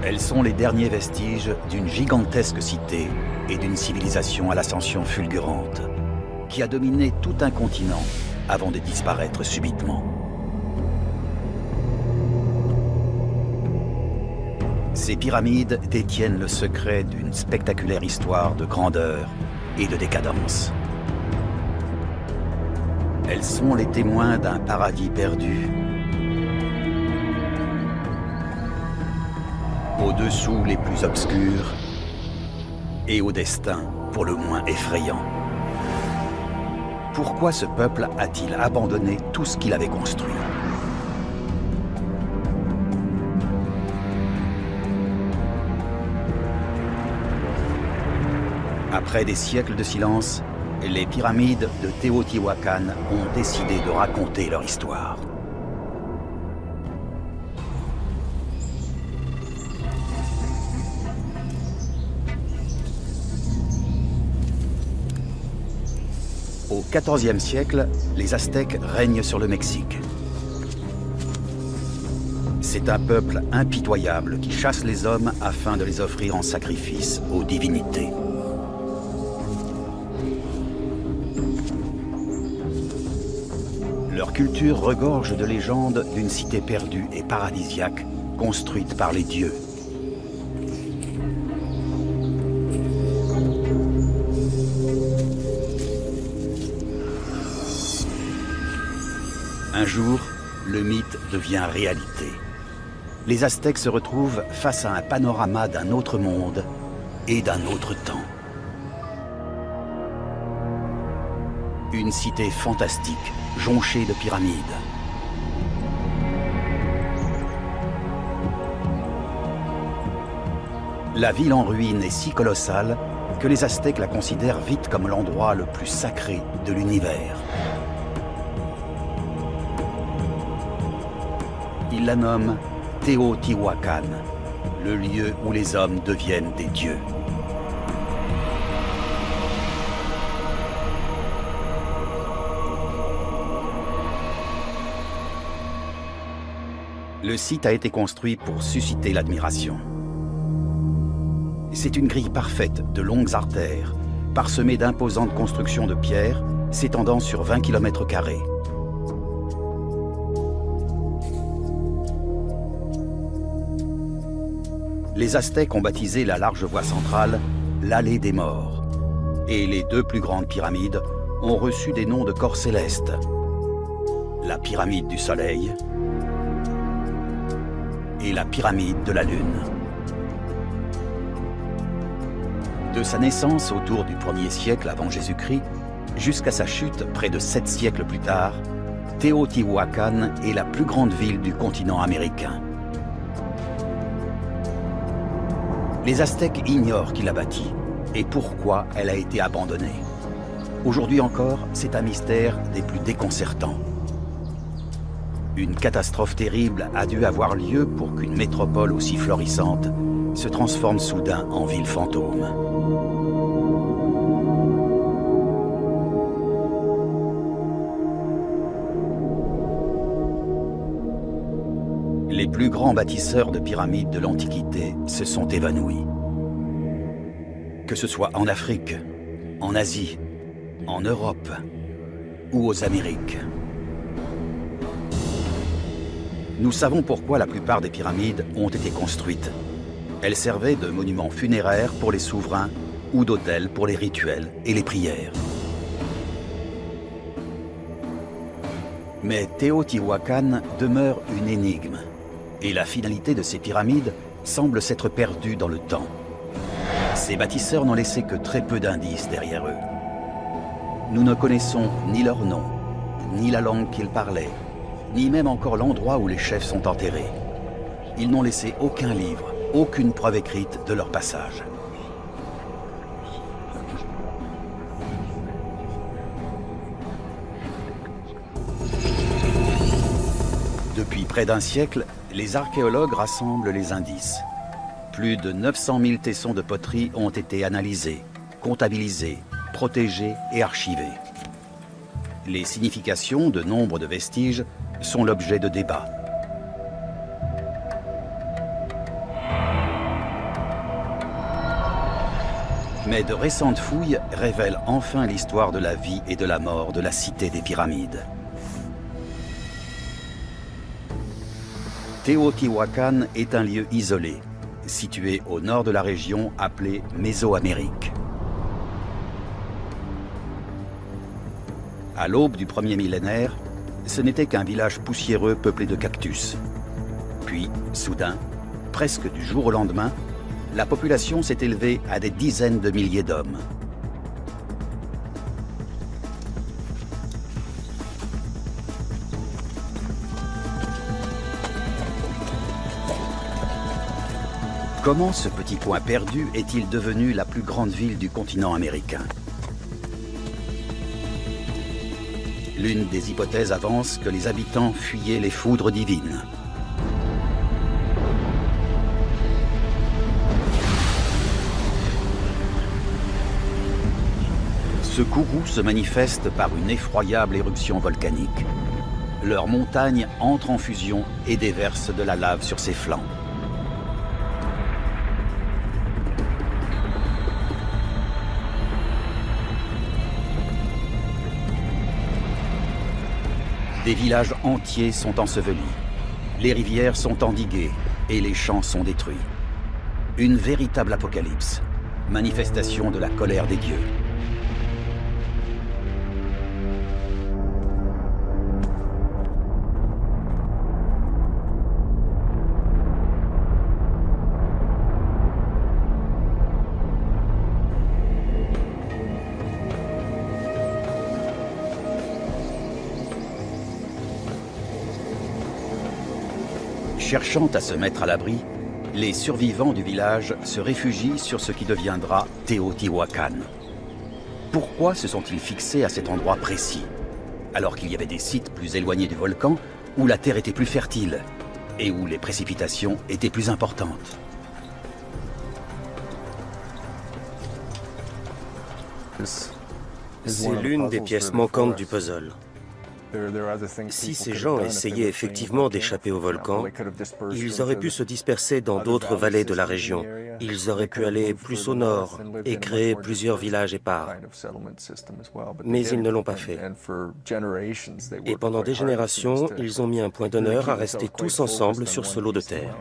Elles sont les derniers vestiges d'une gigantesque cité et d'une civilisation à l'ascension fulgurante, qui a dominé tout un continent avant de disparaître subitement. Ces pyramides détiennent le secret d'une spectaculaire histoire de grandeur et de décadence. Elles sont les témoins d'un paradis perdu, aux dessous les plus obscurs et au destin pour le moins effrayant. Pourquoi ce peuple a-t-il abandonné tout ce qu'il avait construit? Après des siècles de silence, les pyramides de Téotihuacan ont décidé de raconter leur histoire. Au XIVe siècle, les Aztèques règnent sur le Mexique. C'est un peuple impitoyable qui chasse les hommes afin de les offrir en sacrifice aux divinités. Leur culture regorge de légendes d'une cité perdue et paradisiaque construite par les dieux. Un jour, le mythe devient réalité. Les Aztèques se retrouvent face à un panorama d'un autre monde et d'un autre temps. Une cité fantastique, jonchée de pyramides. La ville en ruine est si colossale que les Aztèques la considèrent vite comme l'endroit le plus sacré de l'univers. Ils la nomment Téotihuacan, le lieu où les hommes deviennent des dieux. Le site a été construit pour susciter l'admiration. C'est une grille parfaite de longues artères, parsemée d'imposantes constructions de pierre, s'étendant sur 20 km². Les Aztèques ont baptisé la large voie centrale l'Allée des Morts. Et les deux plus grandes pyramides ont reçu des noms de corps célestes. La pyramide du Soleil et la pyramide de la Lune. De sa naissance autour du 1er siècle avant Jésus-Christ jusqu'à sa chute près de 7 siècles plus tard, Téotihuacan est la plus grande ville du continent américain. Les Aztèques ignorent qui l'a bâtie et pourquoi elle a été abandonnée. Aujourd'hui encore, c'est un mystère des plus déconcertants. Une catastrophe terrible a dû avoir lieu pour qu'une métropole aussi florissante se transforme soudain en ville fantôme. Les plus grands bâtisseurs de pyramides de l'Antiquité se sont évanouis. Que ce soit en Afrique, en Asie, en Europe ou aux Amériques. Nous savons pourquoi la plupart des pyramides ont été construites. Elles servaient de monuments funéraires pour les souverains ou d'autels pour les rituels et les prières. Mais Téotihuacan demeure une énigme. Et la finalité de ces pyramides semble s'être perdue dans le temps. Ces bâtisseurs n'ont laissé que très peu d'indices derrière eux. Nous ne connaissons ni leur nom, ni la langue qu'ils parlaient, ni même encore l'endroit où les chefs sont enterrés. Ils n'ont laissé aucun livre, aucune preuve écrite de leur passage. Depuis près d'un siècle, les archéologues rassemblent les indices. Plus de 900 000 tessons de poterie ont été analysés, comptabilisés, protégés et archivés. Les significations de nombre de vestiges sont l'objet de débats. Mais de récentes fouilles révèlent enfin l'histoire de la vie et de la mort de la cité des pyramides. Teotihuacan est un lieu isolé, situé au nord de la région appelée Mésoamérique. À l'aube du premier millénaire, ce n'était qu'un village poussiéreux peuplé de cactus. Puis, soudain, presque du jour au lendemain, la population s'est élevée à des dizaines de milliers d'hommes. Comment ce petit coin perdu est-il devenu la plus grande ville du continent américain? L'une des hypothèses avance que les habitants fuyaient les foudres divines. Ce courroux se manifeste par une effroyable éruption volcanique. Leur montagne entre en fusion et déverse de la lave sur ses flancs. Des villages entiers sont ensevelis, les rivières sont endiguées et les champs sont détruits. Une véritable apocalypse, manifestation de la colère des dieux. Cherchant à se mettre à l'abri, les survivants du village se réfugient sur ce qui deviendra Teotihuacan. Pourquoi se sont-ils fixés à cet endroit précis, alors qu'il y avait des sites plus éloignés du volcan où la terre était plus fertile et où les précipitations étaient plus importantes? C'est l'une des pièces manquantes du puzzle. Si ces gens essayaient effectivement d'échapper au volcan, ils auraient pu se disperser dans d'autres vallées de la région. Ils auraient pu aller plus au nord et créer plusieurs villages épars. Mais ils ne l'ont pas fait. Et pendant des générations, ils ont mis un point d'honneur à rester tous ensemble sur ce lot de terre.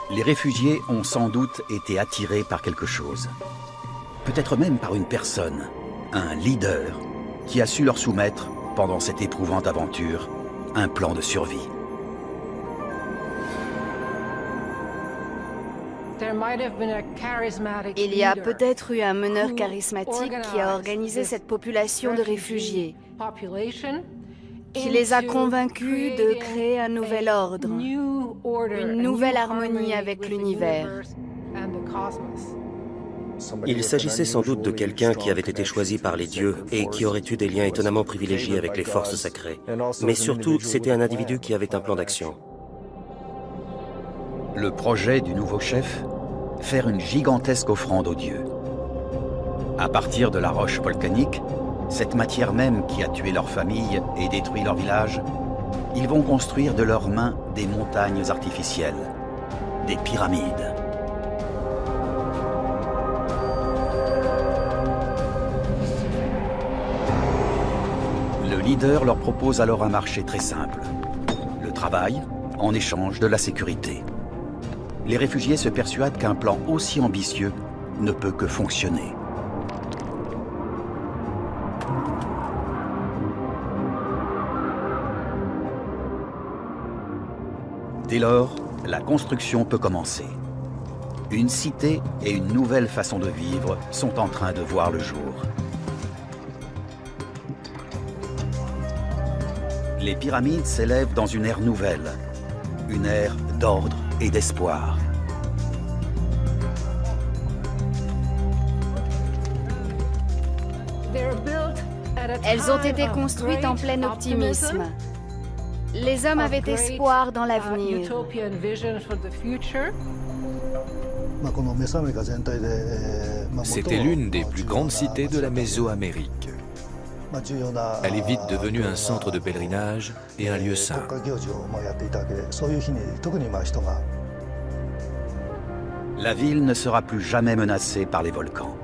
Les réfugiés ont sans doute été attirés par quelque chose. Peut-être même par une personne. Un leader qui a su leur soumettre, pendant cette éprouvante aventure, un plan de survie. Il y a peut-être eu un meneur charismatique qui a organisé cette population de réfugiés, qui les a convaincus de créer un nouvel ordre, une nouvelle harmonie avec l'univers. Il s'agissait sans doute de quelqu'un qui avait été choisi par les dieux et qui aurait eu des liens étonnamment privilégiés avec les forces sacrées. Mais surtout, c'était un individu qui avait un plan d'action. Le projet du nouveau chef, faire une gigantesque offrande aux dieux. À partir de la roche volcanique, cette matière même qui a tué leur famille et détruit leur village, ils vont construire de leurs mains des montagnes artificielles, des pyramides. Le leader leur propose alors un marché très simple. Le travail en échange de la sécurité. Les réfugiés se persuadent qu'un plan aussi ambitieux ne peut que fonctionner. Dès lors, la construction peut commencer. Une cité et une nouvelle façon de vivre sont en train de voir le jour. Les pyramides s'élèvent dans une ère nouvelle, une ère d'ordre et d'espoir. Elles ont été construites en plein optimisme. Les hommes avaient espoir dans l'avenir. C'était l'une des plus grandes cités de la Mésoamérique. Elle est vite devenue un centre de pèlerinage et un lieu saint. La ville ne sera plus jamais menacée par les volcans.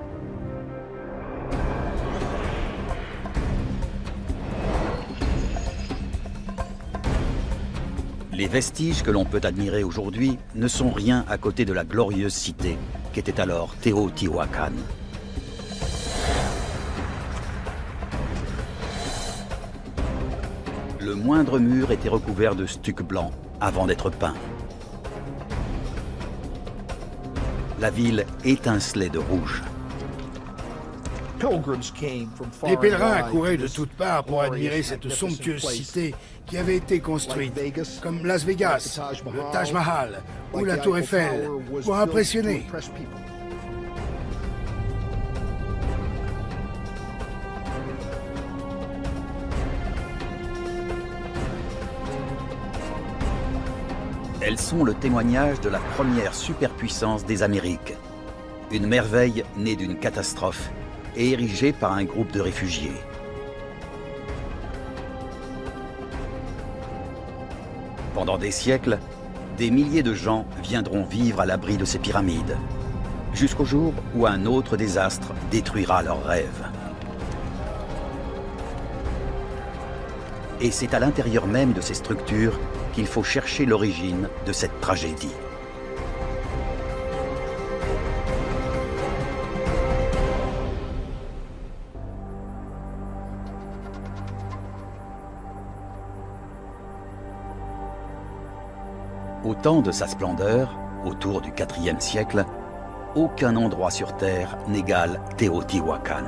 Les vestiges que l'on peut admirer aujourd'hui ne sont rien à côté de la glorieuse cité qu'était alors Teotihuacan. Le moindre mur était recouvert de stuc blanc avant d'être peint. La ville étincelait de rouge. Les pèlerins accouraient de toutes parts pour admirer cette somptueuse cité qui avait été construite, comme Las Vegas, le Taj Mahal ou la Tour Eiffel, pour impressionner. Elles sont le témoignage de la première superpuissance des Amériques. Une merveille née d'une catastrophe et érigée par un groupe de réfugiés. Pendant des siècles, des milliers de gens viendront vivre à l'abri de ces pyramides, jusqu'au jour où un autre désastre détruira leurs rêves. Et c'est à l'intérieur même de ces structures qu'il faut chercher l'origine de cette tragédie. Au temps de sa splendeur, autour du IVe siècle, aucun endroit sur Terre n'égale Teotihuacan.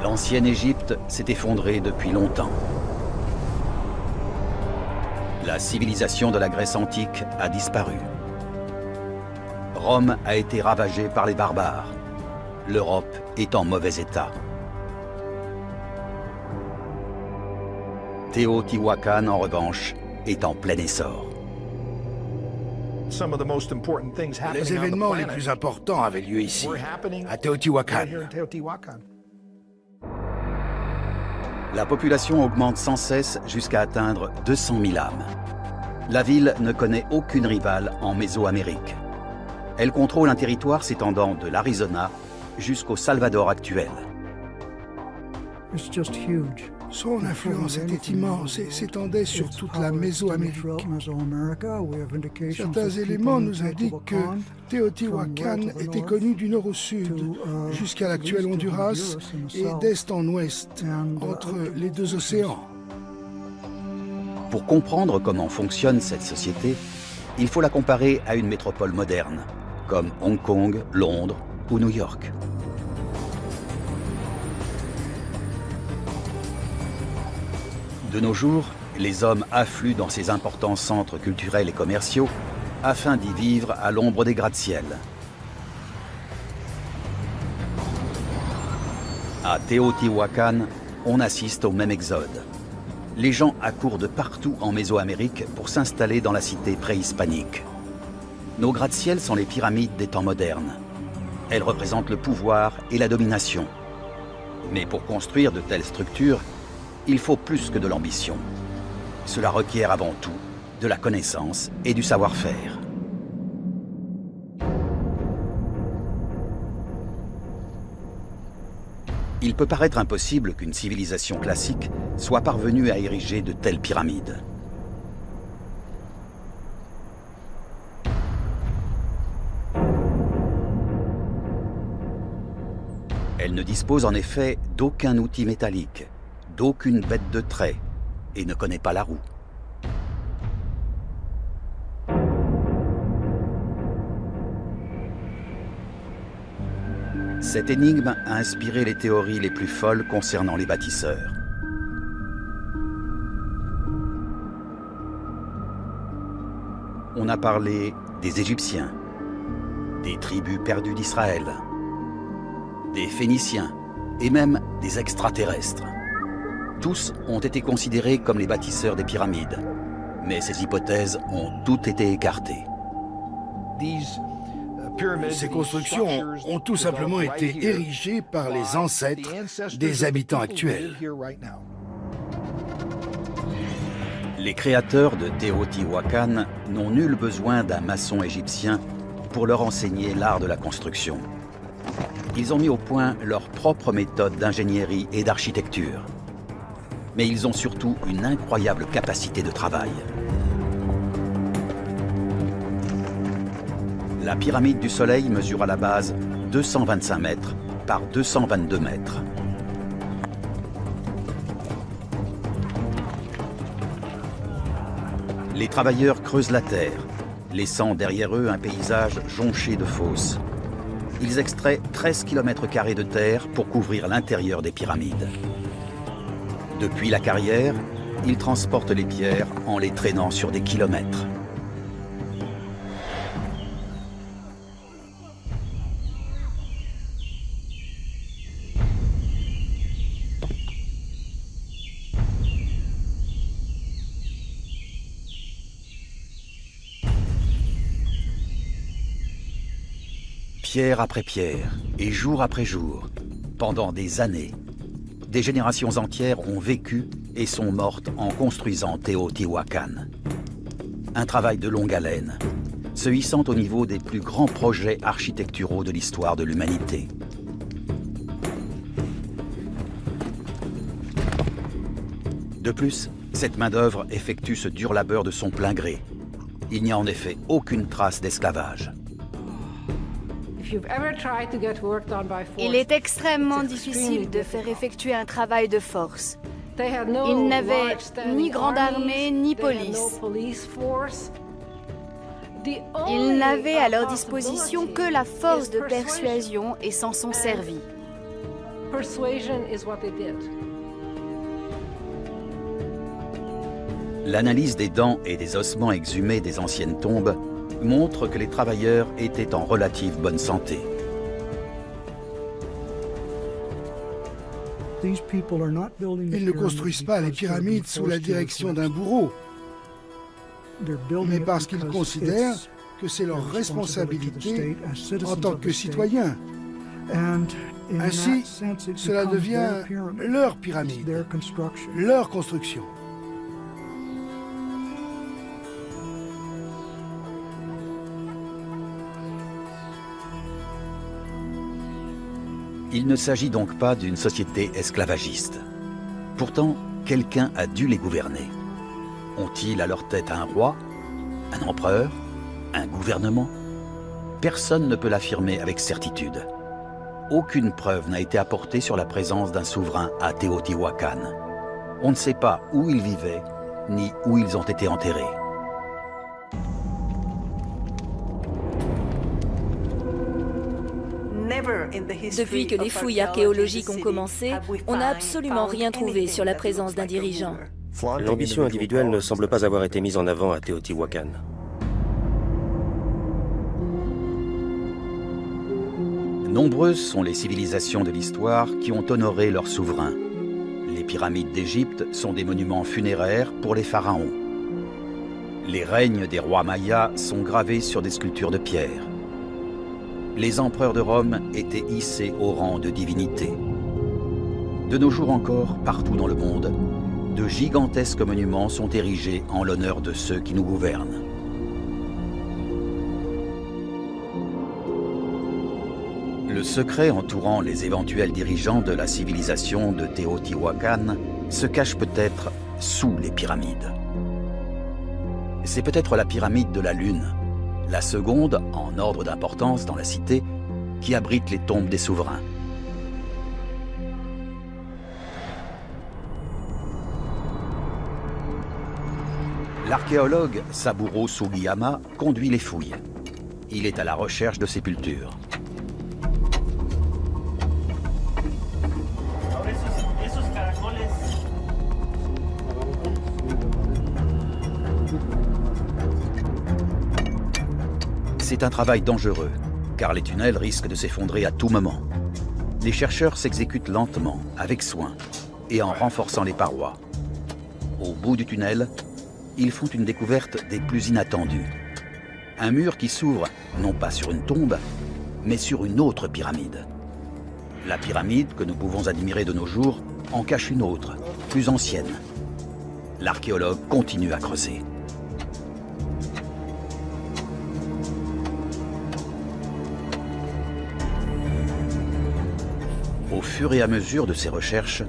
L'ancienne Égypte s'est effondrée depuis longtemps. La civilisation de la Grèce antique a disparu. Rome a été ravagée par les barbares. L'Europe est en mauvais état. Teotihuacan, en revanche, est en plein essor. Les événements les plus importants avaient lieu ici, à Teotihuacan. La population augmente sans cesse jusqu'à atteindre 200 000 âmes. La ville ne connaît aucune rivale en Mésoamérique. Elle contrôle un territoire s'étendant de l'Arizona jusqu'au Salvador actuel. Son influence était immense et s'étendait sur toute la Mésoamérique. Certains éléments nous indiquent que Teotihuacan était connu du nord au sud, jusqu'à l'actuel Honduras, et d'est en ouest, entre les deux océans. Pour comprendre comment fonctionne cette société, il faut la comparer à une métropole moderne, comme Hong Kong, Londres ou New York. De nos jours, les hommes affluent dans ces importants centres culturels et commerciaux afin d'y vivre à l'ombre des gratte-ciel. À Teotihuacan, on assiste au même exode. Les gens accourent de partout en Mésoamérique pour s'installer dans la cité préhispanique. Nos gratte-ciel sont les pyramides des temps modernes. Elles représentent le pouvoir et la domination. Mais pour construire de telles structures, il faut plus que de l'ambition. Cela requiert avant tout de la connaissance et du savoir-faire. Il peut paraître impossible qu'une civilisation classique soit parvenue à ériger de telles pyramides. Elle ne dispose en effet d'aucun outil métallique, d'aucune bête de trait, et ne connaît pas la roue. Cette énigme a inspiré les théories les plus folles concernant les bâtisseurs. On a parlé des Égyptiens, des tribus perdues d'Israël, des Phéniciens et même des extraterrestres. Tous ont été considérés comme les bâtisseurs des pyramides, mais ces hypothèses ont toutes été écartées. Ces constructions ont tout simplement été érigées par les ancêtres des habitants actuels. Les créateurs de Teotihuacan n'ont nul besoin d'un maçon égyptien pour leur enseigner l'art de la construction. Ils ont mis au point leur propre méthode d'ingénierie et d'architecture. Mais ils ont surtout une incroyable capacité de travail. La pyramide du Soleil mesure à la base 225 mètres par 222 mètres. Les travailleurs creusent la terre, laissant derrière eux un paysage jonché de fosses. Ils extraient 13 km² de terre pour couvrir l'intérieur des pyramides. Depuis la carrière, ils transportent les pierres en les traînant sur des kilomètres. Pierre après pierre, et jour après jour, pendant des années, des générations entières ont vécu et sont mortes en construisant Teotihuacan. Un travail de longue haleine, se hissant au niveau des plus grands projets architecturaux de l'histoire de l'humanité. De plus, cette main-d'œuvre effectue ce dur labeur de son plein gré. Il n'y a en effet aucune trace d'esclavage. Il est extrêmement difficile de faire effectuer un travail de force. Ils n'avaient ni grande armée ni police. Ils n'avaient à leur disposition que la force de persuasion et s'en sont servis. L'analyse des dents et des ossements exhumés des anciennes tombes montre que les travailleurs étaient en relative bonne santé. Ils ne construisent pas les pyramides sous la direction d'un bourreau, mais parce qu'ils considèrent que c'est leur responsabilité en tant que citoyens. Ainsi, cela devient leur pyramide, leur construction. Il ne s'agit donc pas d'une société esclavagiste. Pourtant, quelqu'un a dû les gouverner. Ont-ils à leur tête un roi, un empereur, un gouvernement? Personne ne peut l'affirmer avec certitude. Aucune preuve n'a été apportée sur la présence d'un souverain à Teotihuacan. On ne sait pas où ils vivaient, ni où ils ont été enterrés. Depuis que les fouilles archéologiques ont commencé, on n'a absolument rien trouvé sur la présence d'un dirigeant. L'ambition individuelle ne semble pas avoir été mise en avant à Teotihuacan. Nombreuses sont les civilisations de l'histoire qui ont honoré leurs souverains. Les pyramides d'Égypte sont des monuments funéraires pour les pharaons. Les règnes des rois mayas sont gravés sur des sculptures de pierre. Les empereurs de Rome étaient hissés au rang de divinité. De nos jours encore, partout dans le monde, de gigantesques monuments sont érigés en l'honneur de ceux qui nous gouvernent. Le secret entourant les éventuels dirigeants de la civilisation de Teotihuacan se cache peut-être sous les pyramides. C'est peut-être la pyramide de la Lune, la seconde en ordre d'importance dans la cité, qui abrite les tombes des souverains. L'archéologue Saburo Sugiyama conduit les fouilles. Il est à la recherche de sépultures. C'est un travail dangereux, car les tunnels risquent de s'effondrer à tout moment. Les chercheurs s'exécutent lentement, avec soin, et en renforçant les parois. Au bout du tunnel, ils font une découverte des plus inattendues. Un mur qui s'ouvre, non pas sur une tombe, mais sur une autre pyramide. La pyramide que nous pouvons admirer de nos jours en cache une autre, plus ancienne. L'archéologue continue à creuser. Au fur et à mesure de ses recherches,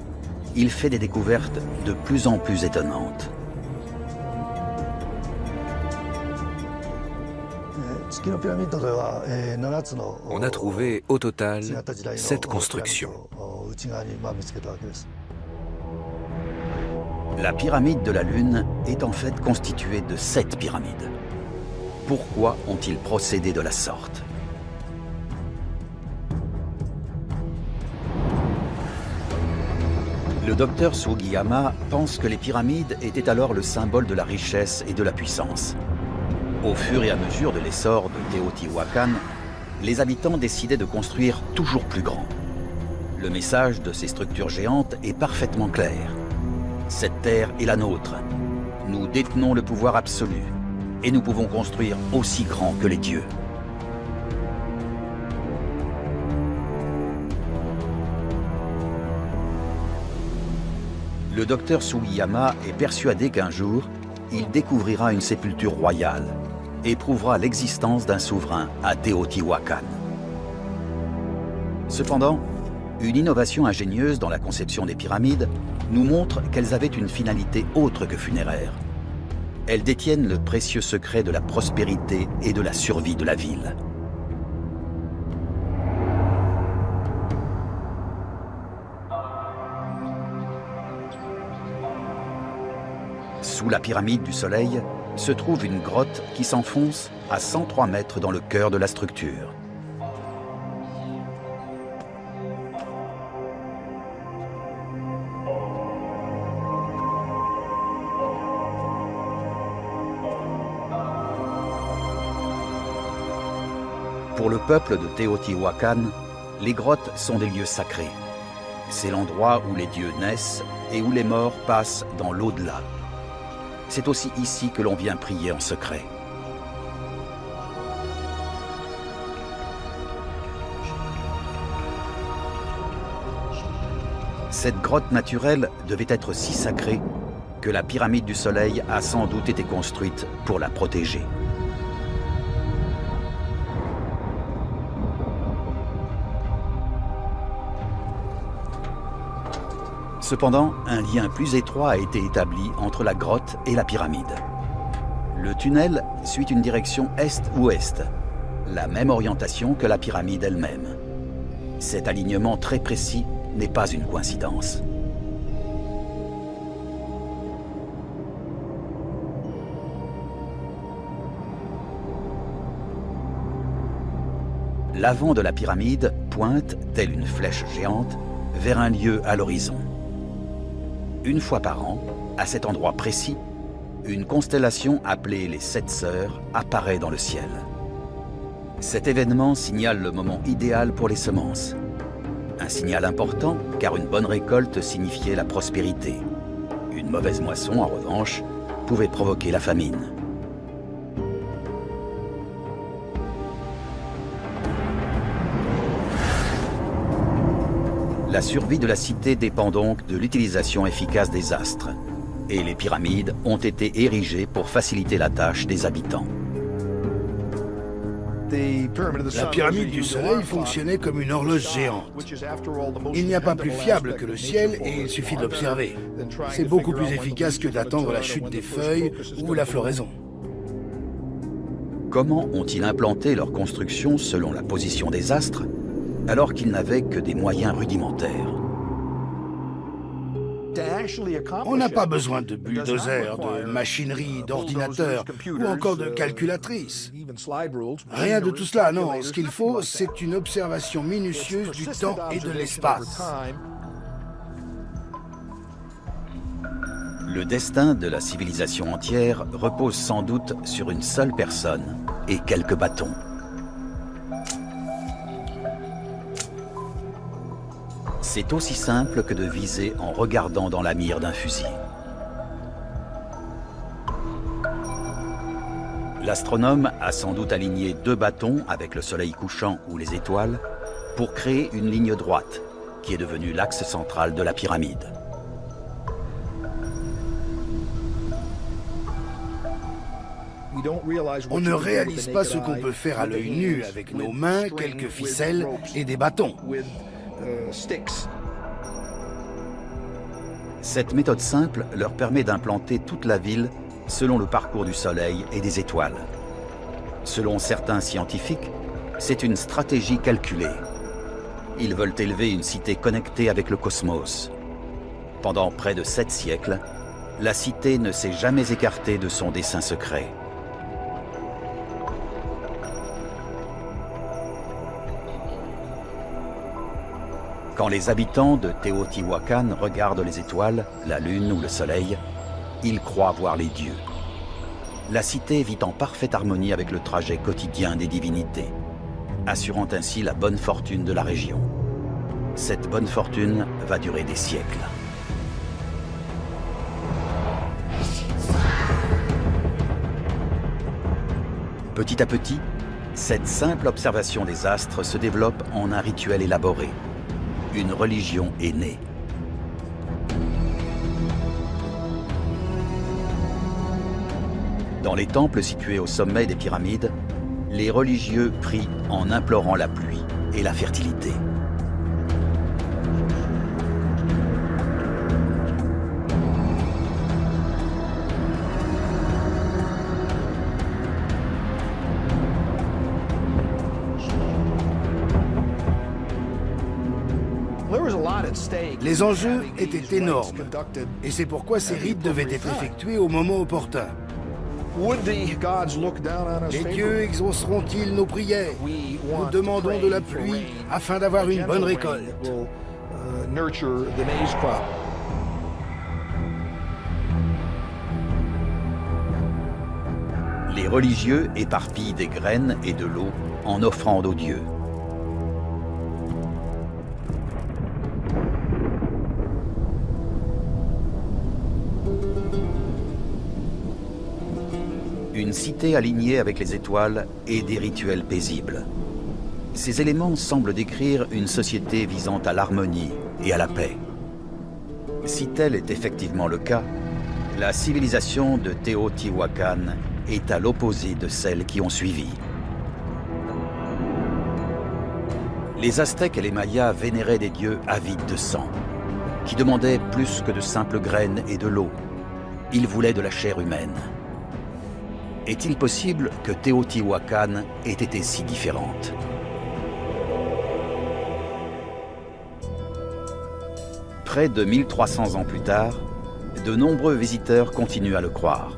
il fait des découvertes de plus en plus étonnantes. On a trouvé au total 7 constructions. La pyramide de la Lune est en fait constituée de 7 pyramides. Pourquoi ont-ils procédé de la sorte? Le docteur Sugiyama pense que les pyramides étaient alors le symbole de la richesse et de la puissance. Au fur et à mesure de l'essor de Teotihuacan, les habitants décidaient de construire toujours plus grand. Le message de ces structures géantes est parfaitement clair. Cette terre est la nôtre. Nous détenons le pouvoir absolu et nous pouvons construire aussi grand que les dieux. Le docteur Sugiyama est persuadé qu'un jour, il découvrira une sépulture royale et prouvera l'existence d'un souverain à Teotihuacan. Cependant, une innovation ingénieuse dans la conception des pyramides nous montre qu'elles avaient une finalité autre que funéraire. Elles détiennent le précieux secret de la prospérité et de la survie de la ville. Sous la pyramide du Soleil se trouve une grotte qui s'enfonce à 103 mètres dans le cœur de la structure. Pour le peuple de Teotihuacan, les grottes sont des lieux sacrés. C'est l'endroit où les dieux naissent et où les morts passent dans l'au-delà. C'est aussi ici que l'on vient prier en secret. Cette grotte naturelle devait être si sacrée que la pyramide du Soleil a sans doute été construite pour la protéger. Cependant, un lien plus étroit a été établi entre la grotte et la pyramide. Le tunnel suit une direction est-ouest, la même orientation que la pyramide elle-même. Cet alignement très précis n'est pas une coïncidence. L'avant de la pyramide pointe, telle une flèche géante, vers un lieu à l'horizon. Une fois par an, à cet endroit précis, une constellation appelée les 7 Sœurs apparaît dans le ciel. Cet événement signale le moment idéal pour les semences. Un signal important car une bonne récolte signifiait la prospérité. Une mauvaise moisson, en revanche, pouvait provoquer la famine. La survie de la cité dépend donc de l'utilisation efficace des astres. Et les pyramides ont été érigées pour faciliter la tâche des habitants. La pyramide du Soleil fonctionnait comme une horloge géante. Il n'y a pas plus fiable que le ciel et il suffit de l'observer. C'est beaucoup plus efficace que d'attendre la chute des feuilles ou la floraison. Comment ont-ils implanté leur construction selon la position des astres, alors qu'ils n'avaient que des moyens rudimentaires? On n'a pas besoin de bulldozers, de machinerie, d'ordinateurs ou encore de calculatrices. Rien de tout cela, non. Ce qu'il faut, c'est une observation minutieuse du temps et de l'espace. Le destin de la civilisation entière repose sans doute sur une seule personne et quelques bâtons. C'est aussi simple que de viser en regardant dans la mire d'un fusil. L'astronome a sans doute aligné 2 bâtons avec le soleil couchant ou les étoiles pour créer une ligne droite qui est devenue l'axe central de la pyramide. On ne réalise pas ce qu'on peut faire à l'œil nu avec nos mains, quelques ficelles et des bâtons. Cette méthode simple leur permet d'implanter toute la ville selon le parcours du Soleil et des étoiles. Selon certains scientifiques, c'est une stratégie calculée. Ils veulent élever une cité connectée avec le cosmos. Pendant près de 7 siècles, la cité ne s'est jamais écartée de son dessein secret. Quand les habitants de Teotihuacan regardent les étoiles, la lune ou le soleil, ils croient voir les dieux. La cité vit en parfaite harmonie avec le trajet quotidien des divinités, assurant ainsi la bonne fortune de la région. Cette bonne fortune va durer des siècles. Petit à petit, cette simple observation des astres se développe en un rituel élaboré. Une religion est née. Dans les temples situés au sommet des pyramides, les religieux prient en implorant la pluie et la fertilité. Les enjeux étaient énormes, et c'est pourquoi ces rites devaient être effectués au moment opportun. Les dieux exauceront-ils nos prières? Nous demandons de la pluie afin d'avoir une bonne récolte. Les religieux éparpillent des graines et de l'eau en offrande aux dieux. Une cité alignée avec les étoiles et des rituels paisibles. Ces éléments semblent décrire une société visant à l'harmonie et à la paix. Si tel est effectivement le cas, la civilisation de Teotihuacan est à l'opposé de celles qui ont suivi. Les Aztèques et les Mayas vénéraient des dieux avides de sang, qui demandaient plus que de simples graines et de l'eau. Ils voulaient de la chair humaine. Est-il possible que Teotihuacan ait été si différente? Près de 1300 ans plus tard, de nombreux visiteurs continuent à le croire.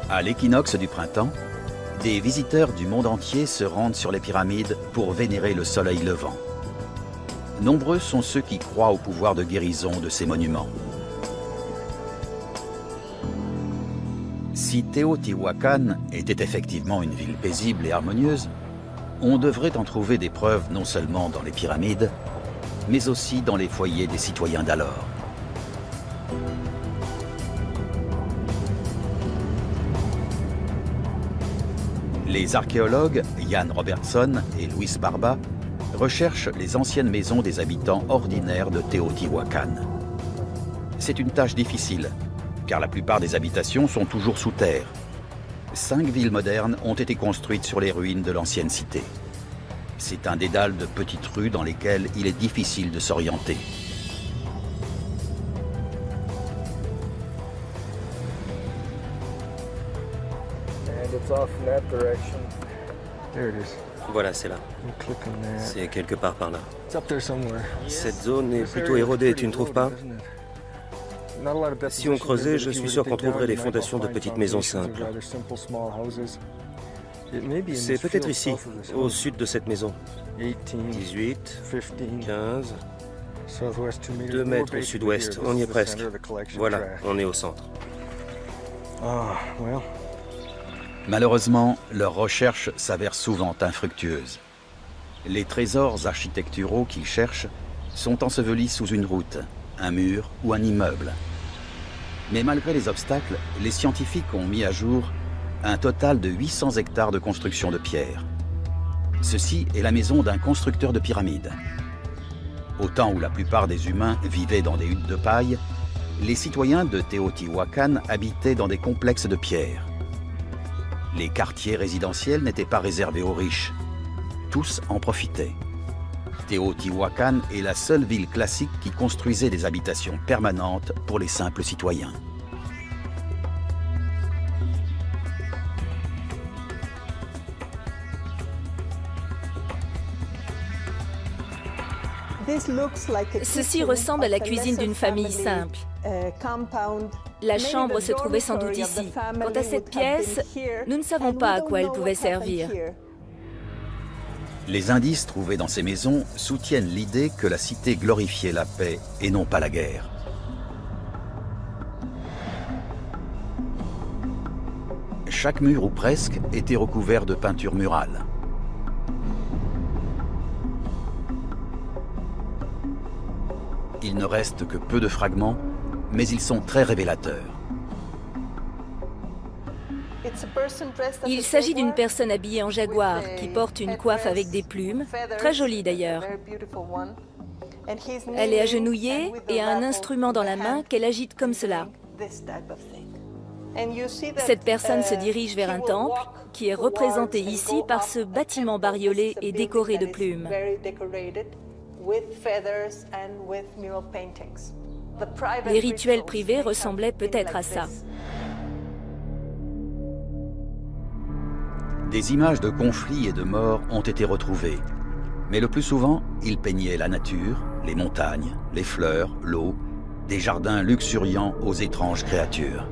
À l'équinoxe du printemps, des visiteurs du monde entier se rendent sur les pyramides pour vénérer le soleil levant. Nombreux sont ceux qui croient au pouvoir de guérison de ces monuments. Si Teotihuacan était effectivement une ville paisible et harmonieuse, on devrait en trouver des preuves non seulement dans les pyramides, mais aussi dans les foyers des citoyens d'alors. Les archéologues Ian Robertson et Luis Barba recherchent les anciennes maisons des habitants ordinaires de Teotihuacan. C'est une tâche difficile, car la plupart des habitations sont toujours sous terre. 5 villes modernes ont été construites sur les ruines de l'ancienne cité. C'est un dédale de petites rues dans lesquelles il est difficile de s'orienter. Voilà, c'est là. C'est quelque part par là. Cette zone est plutôt érodée, tu ne trouves pas? Si on creusait, je suis sûr qu'on trouverait les fondations de petites maisons simples. C'est peut-être ici, au sud de cette maison. 18, 15, 2 mètres au sud-ouest, on y est presque. Voilà, on est au centre. Malheureusement, leurs recherches s'avèrent souvent infructueuses. Les trésors architecturaux qu'ils cherchent sont ensevelis sous une route, un mur ou un immeuble. Mais malgré les obstacles, les scientifiques ont mis à jour un total de 800 hectares de construction de pierre. Ceci est la maison d'un constructeur de pyramides. Au temps où la plupart des humains vivaient dans des huttes de paille, les citoyens de Teotihuacan habitaient dans des complexes de pierre. Les quartiers résidentiels n'étaient pas réservés aux riches. Tous en profitaient. Teotihuacan est la seule ville classique qui construisait des habitations permanentes pour les simples citoyens. Ceci ressemble à la cuisine d'une famille simple. La chambre se trouvait sans doute ici. Quant à cette pièce, nous ne savons pas à quoi elle pouvait servir. Les indices trouvés dans ces maisons soutiennent l'idée que la cité glorifiait la paix et non pas la guerre. Chaque mur ou presque était recouvert de peintures murales. Il ne reste que peu de fragments, mais ils sont très révélateurs. Il s'agit d'une personne habillée en jaguar qui porte une coiffe avec des plumes, très jolie d'ailleurs. Elle est agenouillée et a un instrument dans la main qu'elle agite comme cela. Cette personne se dirige vers un temple qui est représenté ici par ce bâtiment bariolé et décoré de plumes. Les rituels privés ressemblaient peut-être à ça. Des images de conflits et de morts ont été retrouvées. Mais le plus souvent, ils peignaient la nature, les montagnes, les fleurs, l'eau, des jardins luxuriants aux étranges créatures.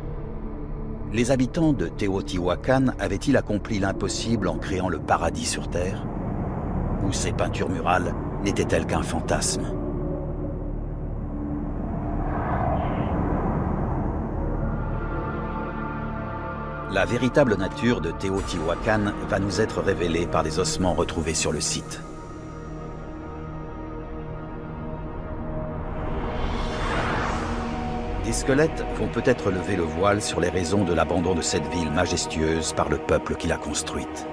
Les habitants de Teotihuacan avaient-ils accompli l'impossible en créant le paradis sur Terre? Ou ces peintures murales n'étaient-elles qu'un fantasme? La véritable nature de Teotihuacan va nous être révélée par des ossements retrouvés sur le site. Des squelettes vont peut-être lever le voile sur les raisons de l'abandon de cette ville majestueuse par le peuple qui l'a construite.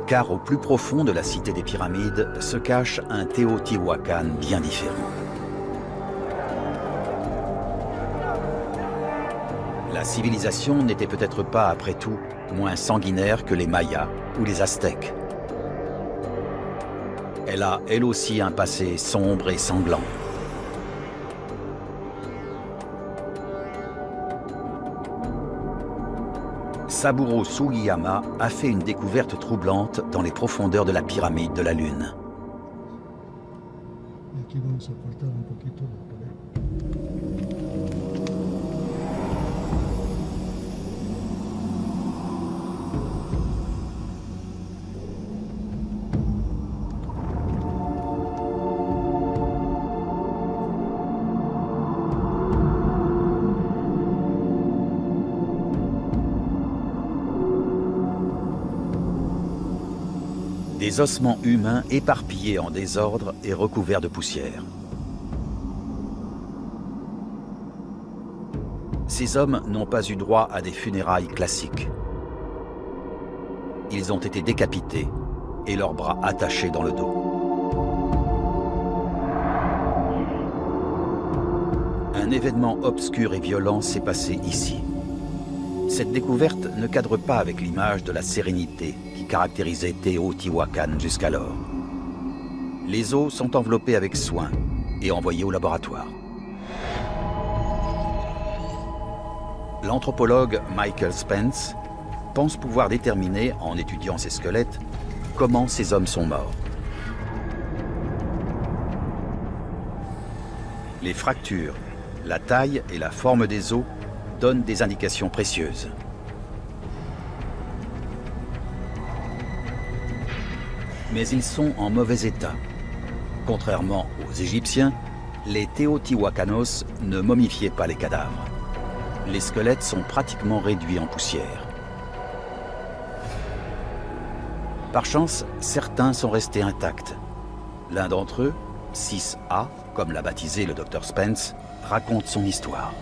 Car au plus profond de la cité des pyramides se cache un Teotihuacan bien différent. La civilisation n'était peut-être pas, après tout, moins sanguinaire que les Mayas ou les Aztèques. Elle a, elle aussi, un passé sombre et sanglant. Saburo Sugiyama a fait une découverte troublante dans les profondeurs de la pyramide de la Lune. Des ossements humains éparpillés en désordre et recouverts de poussière. Ces hommes n'ont pas eu droit à des funérailles classiques. Ils ont été décapités et leurs bras attachés dans le dos. Un événement obscur et violent s'est passé ici. Cette découverte ne cadre pas avec l'image de la sérénité qui caractérisait Teotihuacan jusqu'alors. Les os sont enveloppés avec soin et envoyés au laboratoire. L'anthropologue Michael Spence pense pouvoir déterminer, en étudiant ces squelettes, comment ces hommes sont morts. Les fractures, la taille et la forme des os donnent des indications précieuses. Mais ils sont en mauvais état. Contrairement aux Égyptiens, les Teotihuacanos ne momifiaient pas les cadavres. Les squelettes sont pratiquement réduits en poussière. Par chance, certains sont restés intacts. L'un d'entre eux, 6A, comme l'a baptisé le Dr Spence, raconte son histoire.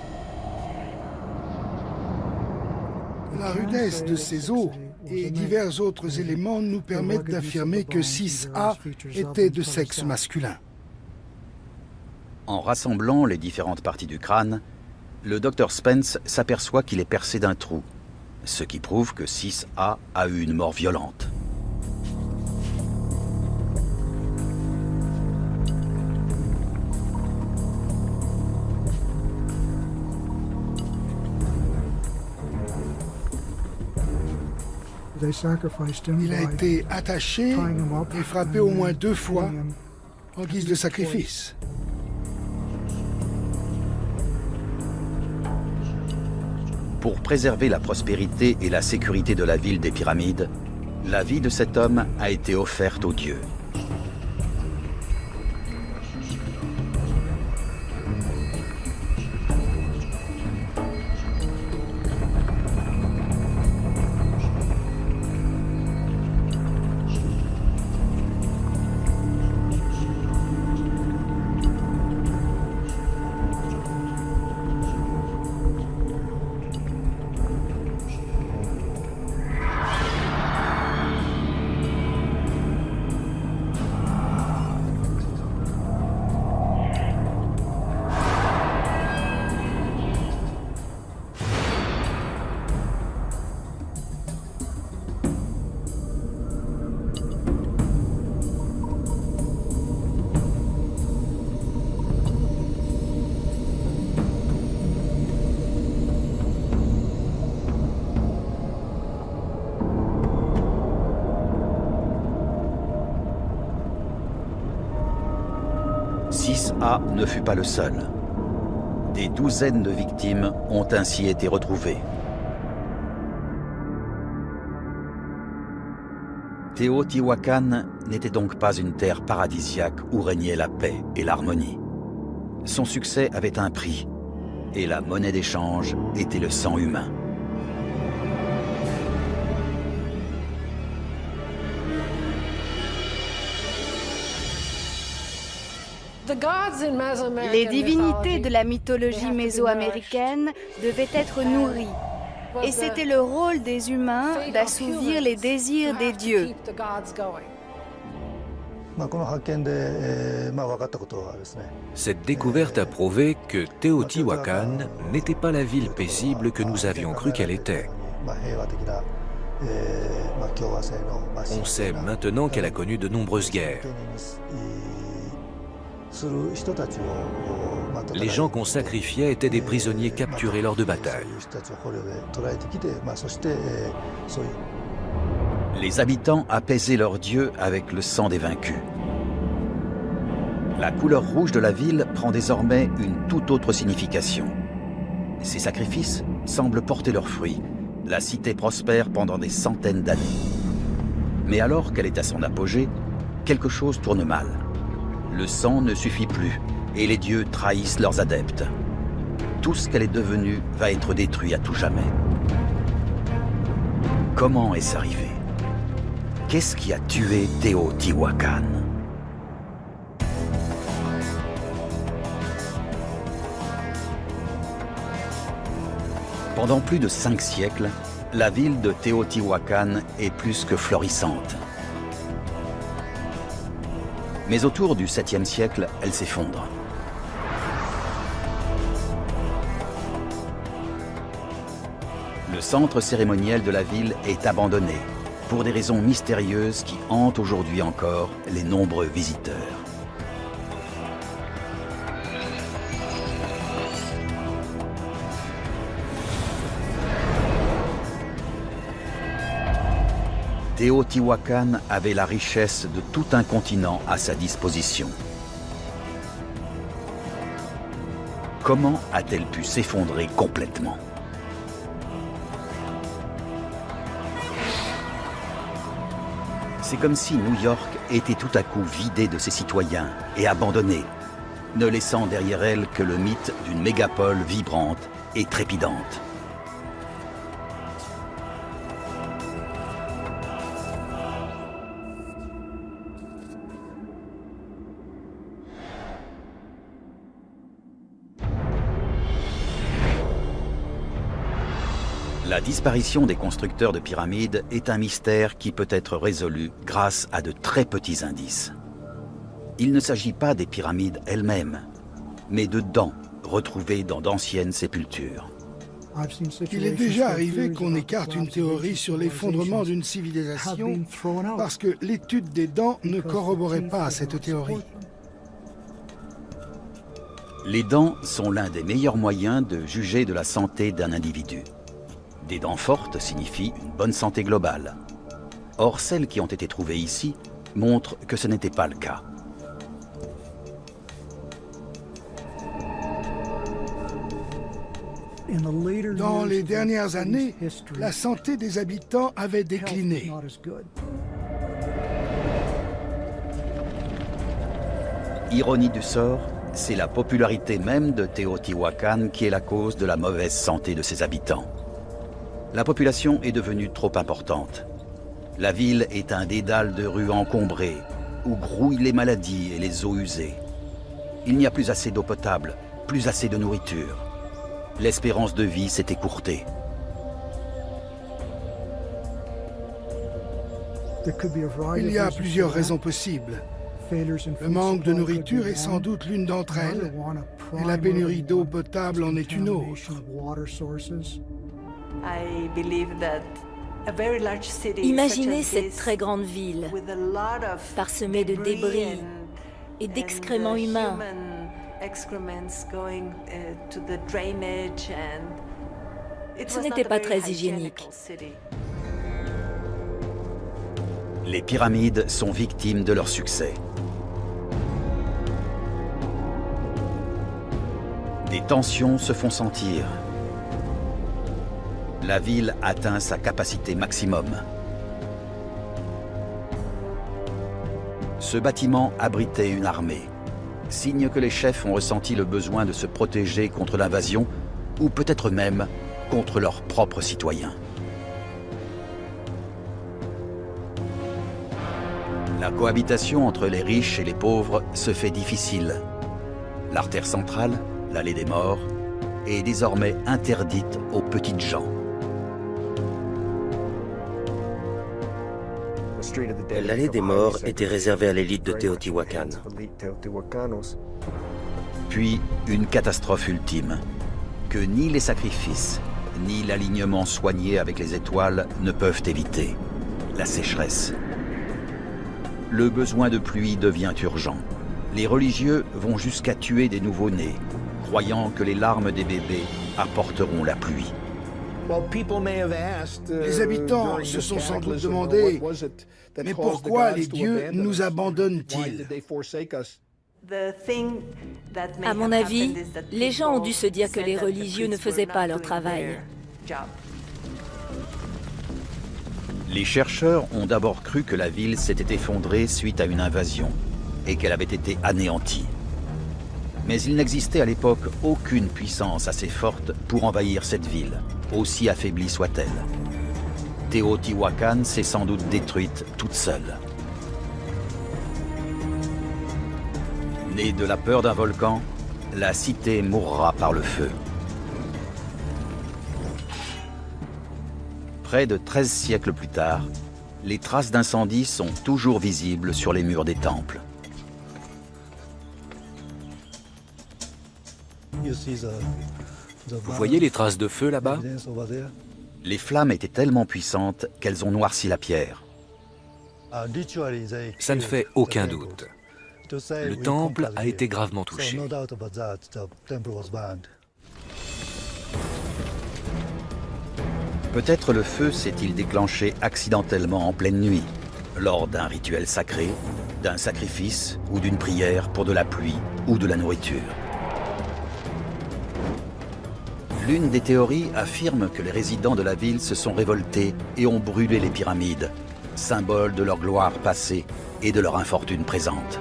La rudesse de ces os et divers autres éléments nous permettent d'affirmer que 6A était de sexe masculin. En rassemblant les différentes parties du crâne, le Dr Spence s'aperçoit qu'il est percé d'un trou, ce qui prouve que 6A a eu une mort violente. Il a été attaché et frappé au moins 2 fois en guise de sacrifice. Pour préserver la prospérité et la sécurité de la ville des pyramides, la vie de cet homme a été offerte aux dieux. A ne fut pas le seul. Des douzaines de victimes ont ainsi été retrouvées. Teotihuacan n'était donc pas une terre paradisiaque où régnait la paix et l'harmonie. Son succès avait un prix, et la monnaie d'échange était le sang humain. Les divinités de la mythologie mésoaméricaine devaient être nourries, et c'était le rôle des humains d'assouvir les désirs des dieux. Cette découverte a prouvé que Teotihuacan n'était pas la ville paisible que nous avions cru qu'elle était. On sait maintenant qu'elle a connu de nombreuses guerres. Les gens qu'on sacrifiait étaient des prisonniers capturés lors de batailles. Les habitants apaisaient leurs dieux avec le sang des vaincus. La couleur rouge de la ville prend désormais une toute autre signification. Ces sacrifices semblent porter leurs fruits. La cité prospère pendant des centaines d'années. Mais alors qu'elle est à son apogée, quelque chose tourne mal. Le sang ne suffit plus et les dieux trahissent leurs adeptes. Tout ce qu'elle est devenue va être détruit à tout jamais. Comment est-ce arrivé? Qu'est-ce qui a tué Teotihuacan? Pendant plus de 5 siècles, la ville de Teotihuacan est plus que florissante. Mais autour du 7e siècle, elle s'effondre. Le centre cérémoniel de la ville est abandonné pour des raisons mystérieuses qui hantent aujourd'hui encore les nombreux visiteurs. Teotihuacan avait la richesse de tout un continent à sa disposition. Comment a-t-elle pu s'effondrer complètement? C'est comme si New York était tout à coup vidée de ses citoyens et abandonnée, ne laissant derrière elle que le mythe d'une mégapole vibrante et trépidante. La disparition des constructeurs de pyramides est un mystère qui peut être résolu grâce à de très petits indices. Il ne s'agit pas des pyramides elles-mêmes, mais de dents retrouvées dans d'anciennes sépultures. Il est déjà arrivé qu'on écarte une théorie sur l'effondrement d'une civilisation parce que l'étude des dents ne corroborait pas cette théorie. Les dents sont l'un des meilleurs moyens de juger de la santé d'un individu. Des dents fortes signifient une bonne santé globale. Or, celles qui ont été trouvées ici montrent que ce n'était pas le cas. Dans les dernières années, la santé des habitants avait décliné. Ironie du sort, c'est la popularité même de Teotihuacan qui est la cause de la mauvaise santé de ses habitants. La population est devenue trop importante. La ville est un dédale de rues encombrées, où grouillent les maladies et les eaux usées. Il n'y a plus assez d'eau potable, plus assez de nourriture. L'espérance de vie s'est écourtée. Il y a plusieurs raisons possibles. Le manque de nourriture est sans doute l'une d'entre elles, et la pénurie d'eau potable en est une autre. Imaginez cette très grande ville, parsemée de débris et d'excréments humains. Ce n'était pas très hygiénique. Les pyramides sont victimes de leur succès. Des tensions se font sentir. La ville atteint sa capacité maximum. Ce bâtiment abritait une armée, signe que les chefs ont ressenti le besoin de se protéger contre l'invasion, ou peut-être même contre leurs propres citoyens. La cohabitation entre les riches et les pauvres se fait difficile. L'artère centrale, l'allée des morts, est désormais interdite aux petites gens. L'allée des morts était réservée à l'élite de Teotihuacan. Puis, une catastrophe ultime, que ni les sacrifices, ni l'alignement soigné avec les étoiles ne peuvent éviter. La sécheresse. Le besoin de pluie devient urgent. Les religieux vont jusqu'à tuer des nouveau-nés, croyant que les larmes des bébés apporteront la pluie. Les habitants se sont sans doute demandé « Mais pourquoi les dieux nous abandonnent-ils » À mon avis, les gens ont dû se dire que les religieux ne faisaient pas leur travail. Les chercheurs ont d'abord cru que la ville s'était effondrée suite à une invasion et qu'elle avait été anéantie. Mais il n'existait à l'époque aucune puissance assez forte pour envahir cette ville, aussi affaiblie soit-elle. Teotihuacan s'est sans doute détruite toute seule. Née de la peur d'un volcan, la cité mourra par le feu. Près de 13 siècles plus tard, les traces d'incendie sont toujours visibles sur les murs des temples. Vous voyez les traces de feu là-bas? Les flammes étaient tellement puissantes qu'elles ont noirci la pierre. Ça ne fait aucun doute. Le temple a été gravement touché. Peut-être le feu s'est-il déclenché accidentellement en pleine nuit, lors d'un rituel sacré, d'un sacrifice ou d'une prière pour de la pluie ou de la nourriture. L'une des théories affirme que les résidents de la ville se sont révoltés et ont brûlé les pyramides, symbole de leur gloire passée et de leur infortune présente.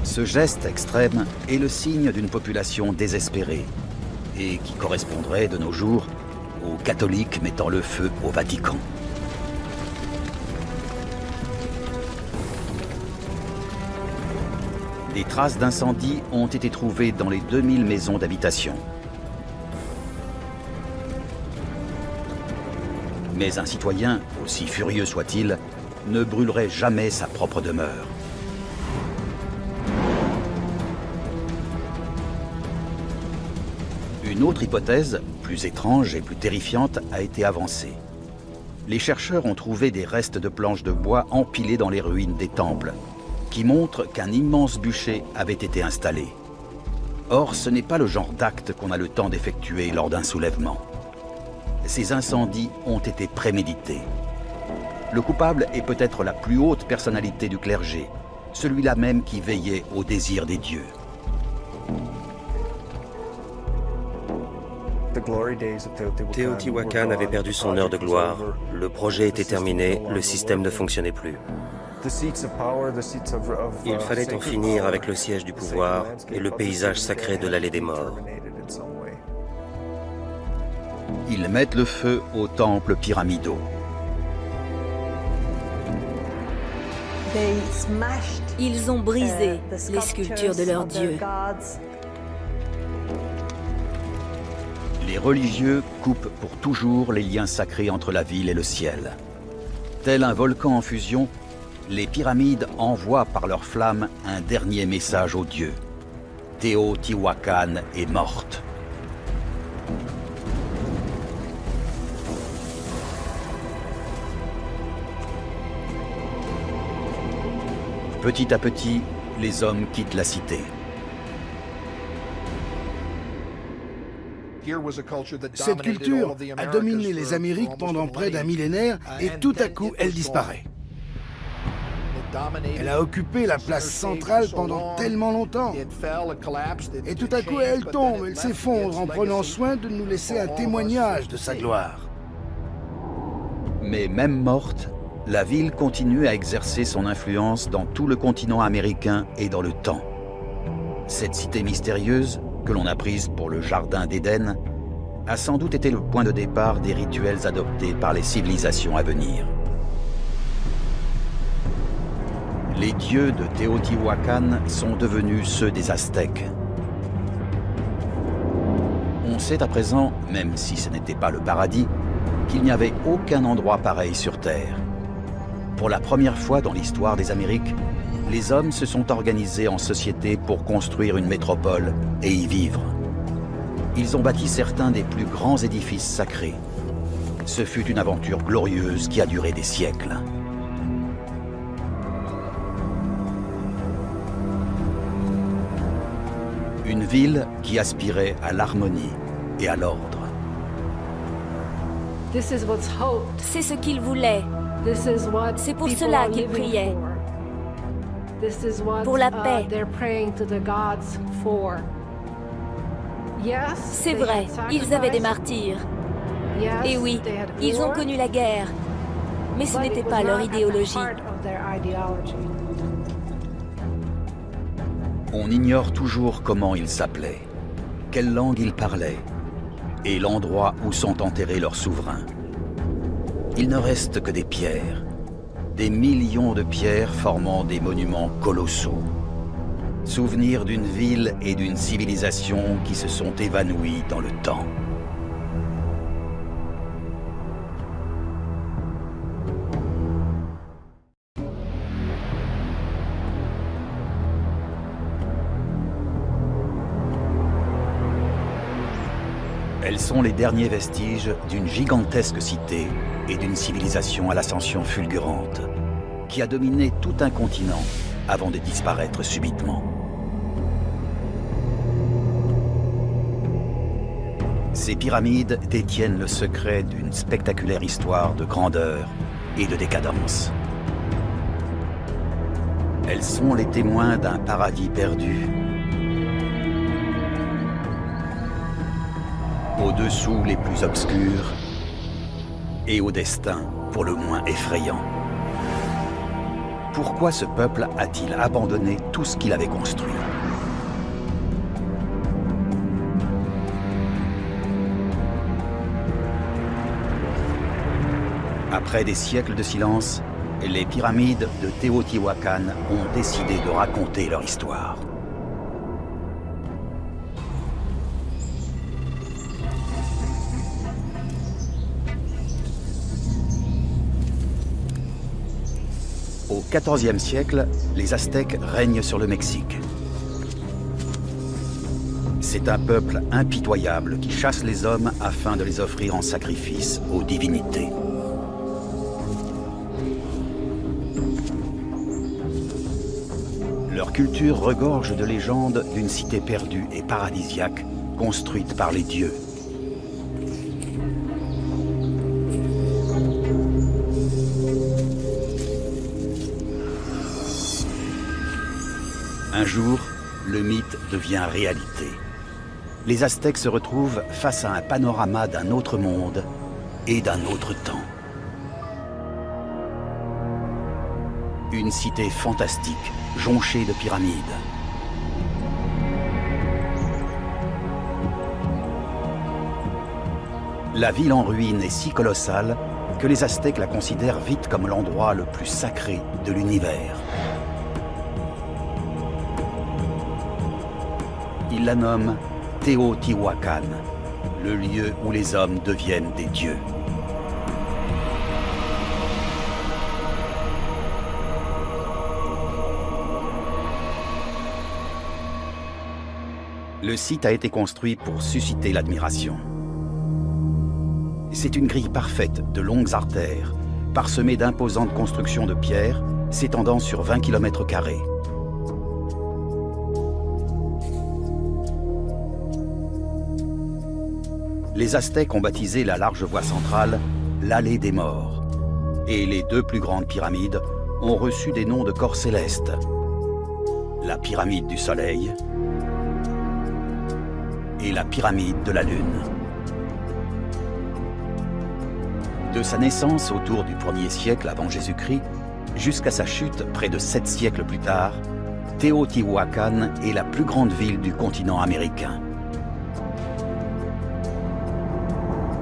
Ce geste extrême est le signe d'une population désespérée et qui correspondrait de nos jours aux catholiques mettant le feu au Vatican. Des traces d'incendie ont été trouvées dans les 2000 maisons d'habitation. Mais un citoyen, aussi furieux soit-il, ne brûlerait jamais sa propre demeure. Une autre hypothèse, plus étrange et plus terrifiante, a été avancée. Les chercheurs ont trouvé des restes de planches de bois empilées dans les ruines des temples, qui montrent qu'un immense bûcher avait été installé. Or, ce n'est pas le genre d'acte qu'on a le temps d'effectuer lors d'un soulèvement. Ces incendies ont été prémédités. Le coupable est peut-être la plus haute personnalité du clergé, celui-là même qui veillait au désir des dieux. Teotihuacan avait perdu son heure de gloire. Le projet était terminé, le système ne fonctionnait plus. Il fallait en finir avec le siège du pouvoir et le paysage sacré de l'allée des morts. Ils mettent le feu aux temples pyramidaux. Ils ont brisé les sculptures de leurs dieux. Les religieux coupent pour toujours les liens sacrés entre la ville et le ciel. Tel un volcan en fusion, les pyramides envoient par leurs flammes un dernier message aux dieux. Teotihuacan est morte. Petit à petit, les hommes quittent la cité. Cette culture a dominé les Amériques pendant près d'un millénaire et tout à coup, elle disparaît. Elle a occupé la place centrale pendant tellement longtemps. Et tout à coup, elle tombe, elle s'effondre en prenant soin de nous laisser un témoignage de sa gloire. Mais même morte, la ville continue à exercer son influence dans tout le continent américain et dans le temps. Cette cité mystérieuse, que l'on a prise pour le Jardin d'Éden, a sans doute été le point de départ des rituels adoptés par les civilisations à venir. Les dieux de Teotihuacan sont devenus ceux des Aztèques. On sait à présent, même si ce n'était pas le paradis, qu'il n'y avait aucun endroit pareil sur Terre. Pour la première fois dans l'histoire des Amériques, les hommes se sont organisés en société pour construire une métropole et y vivre. Ils ont bâti certains des plus grands édifices sacrés. Ce fut une aventure glorieuse qui a duré des siècles. Une ville qui aspirait à l'harmonie et à l'ordre. C'est ce qu'ils voulaient. C'est pour cela qu'ils priaient. Pour la paix. C'est vrai, ils avaient des martyrs. Et oui, ils ont connu la guerre. Mais ce n'était pas leur idéologie. On ignore toujours comment ils s'appelaient, quelle langue ils parlaient, et l'endroit où sont enterrés leurs souverains. Il ne reste que des pierres, des millions de pierres formant des monuments colossaux. Souvenirs d'une ville et d'une civilisation qui se sont évanouies dans le temps. Elles sont les derniers vestiges d'une gigantesque cité et d'une civilisation à l'ascension fulgurante, qui a dominé tout un continent avant de disparaître subitement. Ces pyramides détiennent le secret d'une spectaculaire histoire de grandeur et de décadence. Elles sont les témoins d'un paradis perdu, aux dessous les plus obscurs et au destin pour le moins effrayant. Pourquoi ce peuple a-t-il abandonné tout ce qu'il avait construit? Après des siècles de silence, les pyramides de Téotihuacan ont décidé de raconter leur histoire. Au XIVe siècle, les Aztèques règnent sur le Mexique. C'est un peuple impitoyable qui chasse les hommes afin de les offrir en sacrifice aux divinités. Leur culture regorge de légendes d'une cité perdue et paradisiaque construite par les dieux. Un jour, le mythe devient réalité. Les Aztèques se retrouvent face à un panorama d'un autre monde et d'un autre temps. Une cité fantastique, jonchée de pyramides. La ville en ruine est si colossale que les Aztèques la considèrent vite comme l'endroit le plus sacré de l'univers. Ils la nomment Téotihuacan, le lieu où les hommes deviennent des dieux. Le site a été construit pour susciter l'admiration. C'est une grille parfaite de longues artères, parsemée d'imposantes constructions de pierre, s'étendant sur 20 km². Les Aztèques ont baptisé la large voie centrale l'Allée des Morts. Et les deux plus grandes pyramides ont reçu des noms de corps célestes. La pyramide du Soleil et la pyramide de la Lune. De sa naissance autour du 1er siècle avant Jésus-Christ jusqu'à sa chute près de 7 siècles plus tard, Téotihuacan est la plus grande ville du continent américain.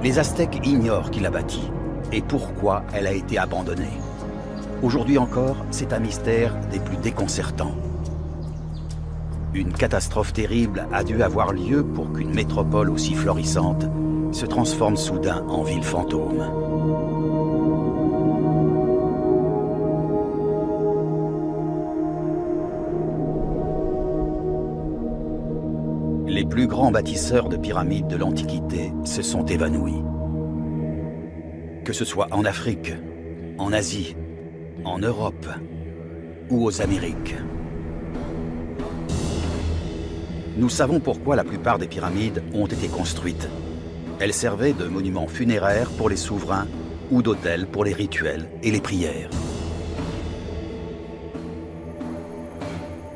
Les Aztèques ignorent qui l'a bâtie et pourquoi elle a été abandonnée. Aujourd'hui encore, c'est un mystère des plus déconcertants. Une catastrophe terrible a dû avoir lieu pour qu'une métropole aussi florissante se transforme soudain en ville fantôme. Les plus grands bâtisseurs de pyramides de l'Antiquité se sont évanouis. Que ce soit en Afrique, en Asie, en Europe ou aux Amériques. Nous savons pourquoi la plupart des pyramides ont été construites. Elles servaient de monuments funéraires pour les souverains ou d'autels pour les rituels et les prières.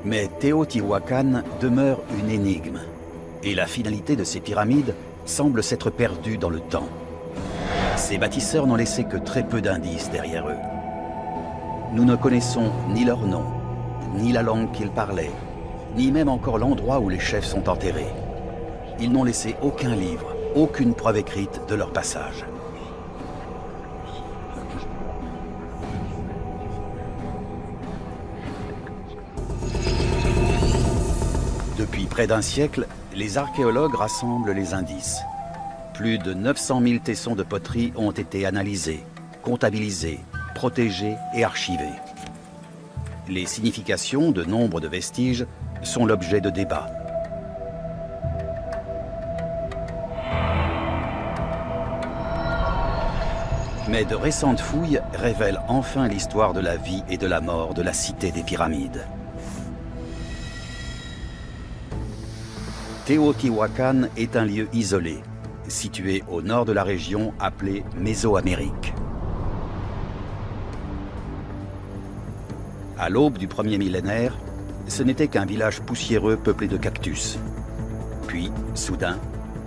Mais Téotihuacan demeure une énigme. Et la finalité de ces pyramides semble s'être perdue dans le temps. Ces bâtisseurs n'ont laissé que très peu d'indices derrière eux. Nous ne connaissons ni leur nom, ni la langue qu'ils parlaient, ni même encore l'endroit où les chefs sont enterrés. Ils n'ont laissé aucun livre, aucune preuve écrite de leur passage. Depuis près d'un siècle, les archéologues rassemblent les indices. Plus de 900 000 tessons de poterie ont été analysés, comptabilisés, protégés et archivés. Les significations de nombre de vestiges sont l'objet de débats. Mais de récentes fouilles révèlent enfin l'histoire de la vie et de la mort de la cité des pyramides. Téotihuacan est un lieu isolé, situé au nord de la région appelée Mésoamérique. À l'aube du premier millénaire, ce n'était qu'un village poussiéreux peuplé de cactus. Puis, soudain,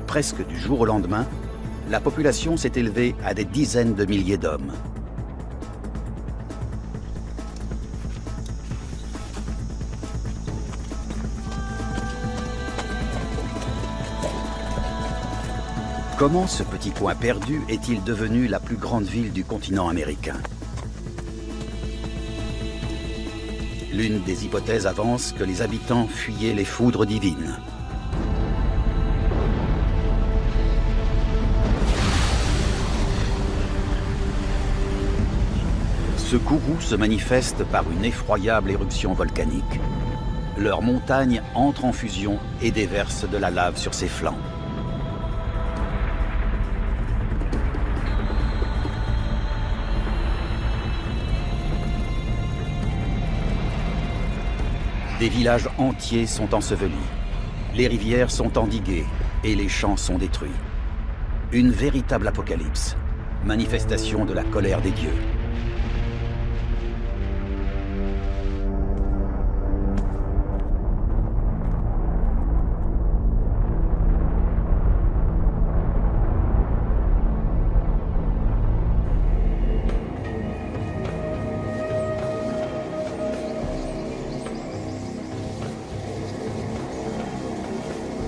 presque du jour au lendemain, la population s'est élevée à des dizaines de milliers d'hommes. Comment ce petit coin perdu est-il devenu la plus grande ville du continent américain? L'une des hypothèses avance que les habitants fuyaient les foudres divines. Ce courroux se manifeste par une effroyable éruption volcanique. Leur montagne entre en fusion et déverse de la lave sur ses flancs. Des villages entiers sont ensevelis. Les rivières sont endiguées et les champs sont détruits. Une véritable apocalypse, manifestation de la colère des dieux.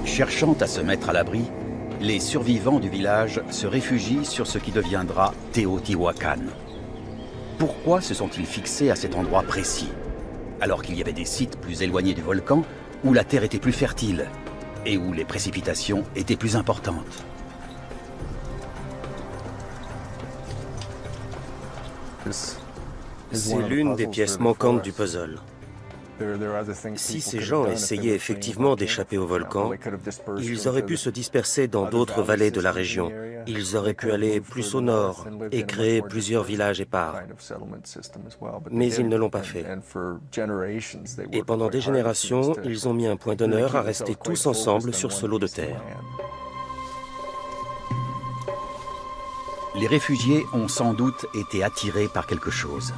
Cherchant à se mettre à l'abri, les survivants du village se réfugient sur ce qui deviendra Teotihuacan. Pourquoi se sont-ils fixés à cet endroit précis, alors qu'il y avait des sites plus éloignés du volcan où la terre était plus fertile et où les précipitations étaient plus importantes? C'est l'une des pièces manquantes du puzzle. Si ces gens essayaient effectivement d'échapper au volcan, ils auraient pu se disperser dans d'autres vallées de la région. Ils auraient pu aller plus au nord et créer plusieurs villages épars. Mais ils ne l'ont pas fait. Et pendant des générations, ils ont mis un point d'honneur à rester tous ensemble sur ce lot de terre. Les réfugiés ont sans doute été attirés par quelque chose.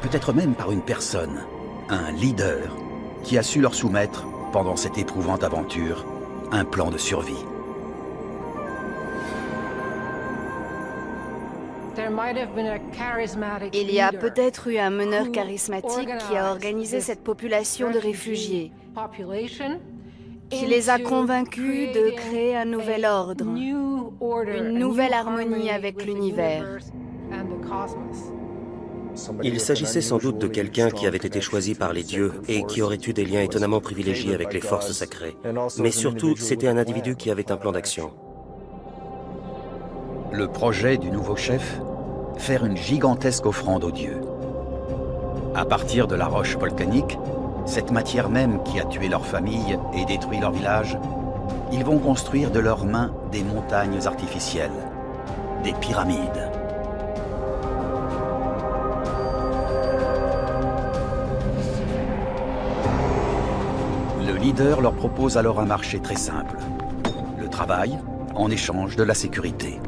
Peut-être même par une personne. Un leader qui a su leur soumettre, pendant cette éprouvante aventure, un plan de survie. Il y a peut-être eu un meneur charismatique qui a organisé cette population de réfugiés, qui les a convaincus de créer un nouvel ordre, une nouvelle harmonie avec l'univers. Il s'agissait sans doute de quelqu'un qui avait été choisi par les dieux et qui aurait eu des liens étonnamment privilégiés avec les forces sacrées. Mais surtout, c'était un individu qui avait un plan d'action. Le projet du nouveau chef? Faire une gigantesque offrande aux dieux. À partir de la roche volcanique, cette matière même qui a tué leur famille et détruit leur village, ils vont construire de leurs mains des montagnes artificielles, des pyramides. Le leader leur propose alors un marché très simple. Le travail en échange de la sécurité.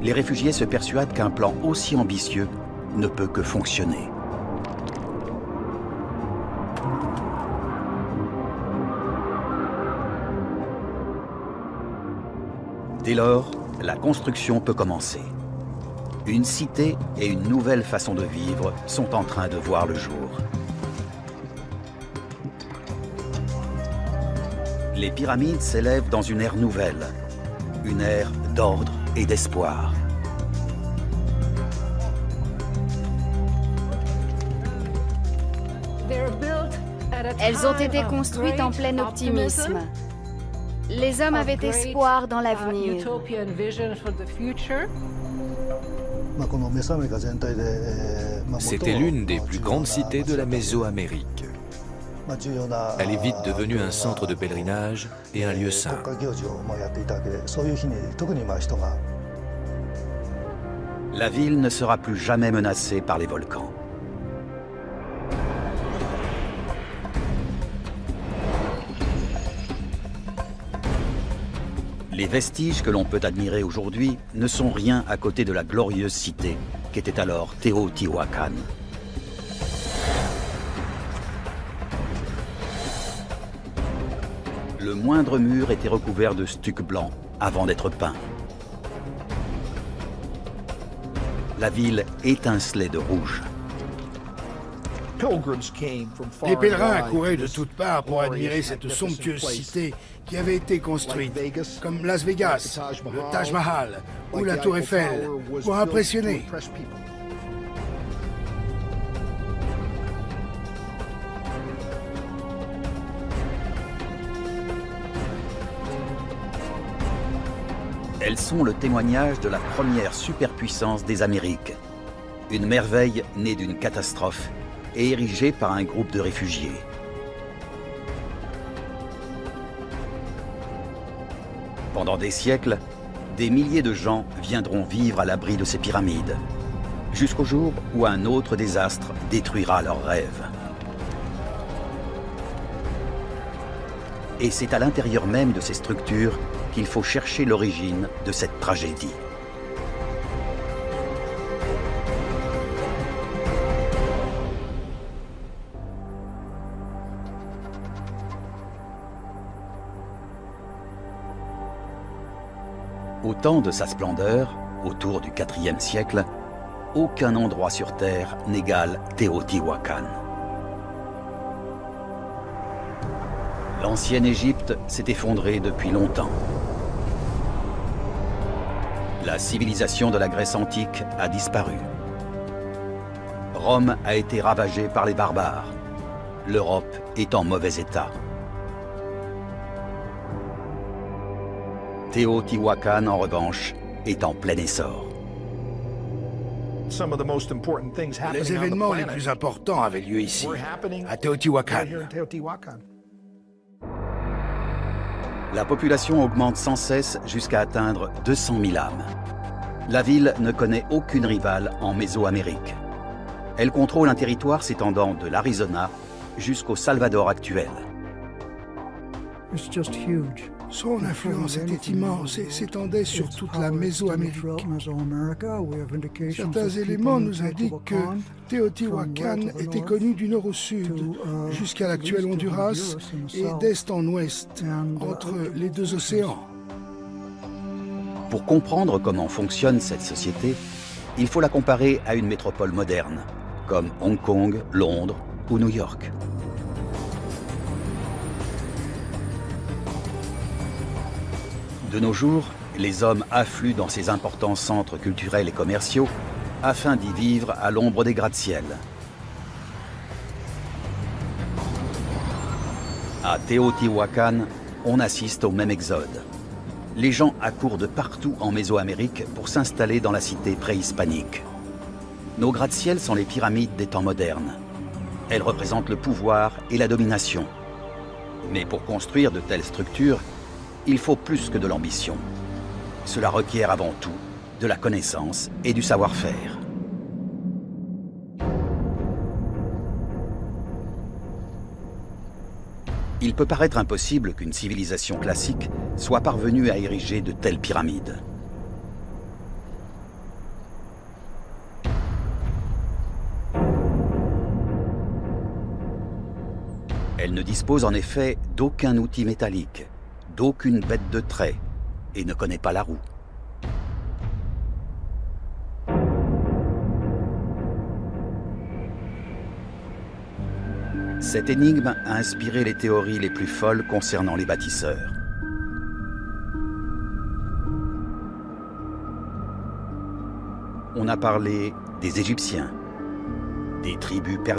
Les réfugiés se persuadent qu'un plan aussi ambitieux ne peut que fonctionner. Dès lors, la construction peut commencer. Une cité et une nouvelle façon de vivre sont en train de voir le jour. Les pyramides s'élèvent dans une ère nouvelle, une ère d'ordre et d'espoir. Elles ont été construites en plein optimisme. Les hommes avaient espoir dans l'avenir. C'était l'une des plus grandes cités de la Mésoamérique. Elle est vite devenue un centre de pèlerinage et un lieu saint. La ville ne sera plus jamais menacée par les volcans. Les vestiges que l'on peut admirer aujourd'hui ne sont rien à côté de la glorieuse cité qu'était alors Teotihuacan. Le moindre mur était recouvert de stuc blanc avant d'être peint. La ville étincelait de rouge. Les pèlerins accouraient de toutes parts pour admirer cette somptueuse cité qui avait été construite, comme Las Vegas, le Taj Mahal ou la Tour Eiffel, pour impressionner. Elles sont le témoignage de la première superpuissance des Amériques. Une merveille née d'une catastrophe et érigée par un groupe de réfugiés. Pendant des siècles, des milliers de gens viendront vivre à l'abri de ces pyramides, jusqu'au jour où un autre désastre détruira leurs rêves. Et c'est à l'intérieur même de ces structures qu'il faut chercher l'origine de cette tragédie. Au temps de sa splendeur, autour du IVe siècle, aucun endroit sur Terre n'égale Teotihuacan. L'ancienne Égypte s'est effondrée depuis longtemps. La civilisation de la Grèce antique a disparu. Rome a été ravagée par les barbares. L'Europe est en mauvais état. Teotihuacan, en revanche, est en plein essor. Les événements les plus importants avaient lieu ici, à Teotihuacan. La population augmente sans cesse jusqu'à atteindre 200 000 âmes. La ville ne connaît aucune rivale en Mésoamérique. Elle contrôle un territoire s'étendant de l'Arizona jusqu'au Salvador actuel. Son influence était immense et s'étendait sur toute la Mésoamérique. Certains éléments nous indiquent que Teotihuacan était connu du nord au sud, jusqu'à l'actuel Honduras et d'est en ouest, entre les deux océans. Pour comprendre comment fonctionne cette société, il faut la comparer à une métropole moderne, comme Hong Kong, Londres ou New York. De nos jours, les hommes affluent dans ces importants centres culturels et commerciaux afin d'y vivre à l'ombre des gratte-ciel. À Teotihuacan, on assiste au même exode. Les gens accourent de partout en Mésoamérique pour s'installer dans la cité préhispanique. Nos gratte-ciel sont les pyramides des temps modernes. Elles représentent le pouvoir et la domination. Mais pour construire de telles structures, il faut plus que de l'ambition. Cela requiert avant tout de la connaissance et du savoir-faire. Il peut paraître impossible qu'une civilisation classique soit parvenue à ériger de telles pyramides. Elle ne dispose en effet d'aucun outil métallique, d'aucune bête de trait et ne connaît pas la roue. Cette énigme a inspiré les théories les plus folles concernant les bâtisseurs. On a parlé des Égyptiens, des tribus perdues,